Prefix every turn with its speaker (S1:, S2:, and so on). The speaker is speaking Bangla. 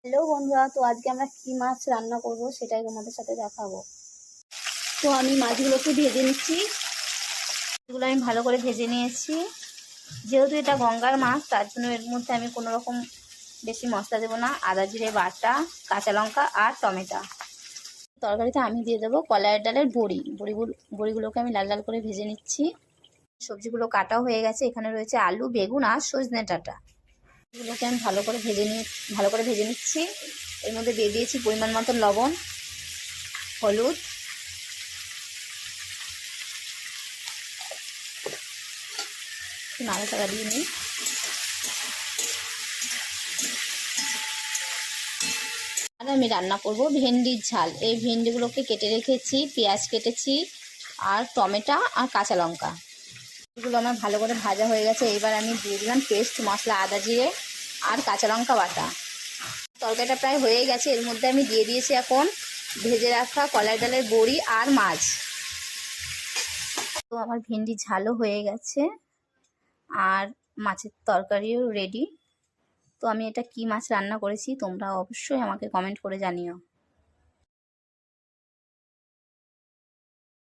S1: হ্যালো বন্ধুরা, তো আজকে আমরা কি মাছ রান্না করব সেটাই তোমাদের সাথে দেখাবো। তো আমি মাছগুলোকে ভেজে নিচ্ছি। এগুলো আমি ভালো করে ভেজে নিয়েছি। যেহেতু এটা গঙ্গার মাছ, তার জন্য এর মধ্যে আমি কোনো রকম বেশি মশলা দেবো না। আদা জিরে বাটা, কাঁচা লঙ্কা আর টমেটো। তরকারিতে আমি দিয়ে দেবো কলাইয়ের ডালের বড়িগুলোকে আমি লাল লাল করে ভেজে নিচ্ছি। সবজিগুলো কাটা হয়ে গেছে। এখানে রয়েছে আলু, বেগুন আর সজনে ডাঁটা। এগুলোকে আমি ভালো করে ভেজে নিচ্ছি। এর মধ্যে দিয়ে দিয়েছি পরিমাণ মতো লবণ, হলুদ, নাড়াচাড়া দিয়ে নিই। আর আমি রান্না করব ভেন্ডির ঝাল। এই ভেন্ডিগুলোকে কেটে রেখেছি, পেঁয়াজ কেটেছি আর টমেটো আর কাঁচা লঙ্কা। এগুলো আমার ভালো করে ভাজা হয়ে গেছে। এবার আমি দিয়ে দিলাম পেস্ট মশলা, আদা জিরে আর কাঁচা লঙ্কা বাটা। তরকারিটা প্রায় হয়ে গেছে। এর মধ্যে আমি দিয়ে দিয়েছি এখন ভেজে রাখা কলাই ডালের বড়ি আর মাছ। তো আমার ভেন্ডি ঝালও হয়ে গেছে আর মাছের তরকারিও রেডি। তো আমি এটা কি মাছ রান্না করেছি তোমরা অবশ্যই আমাকে কমেন্ট করে জানিও।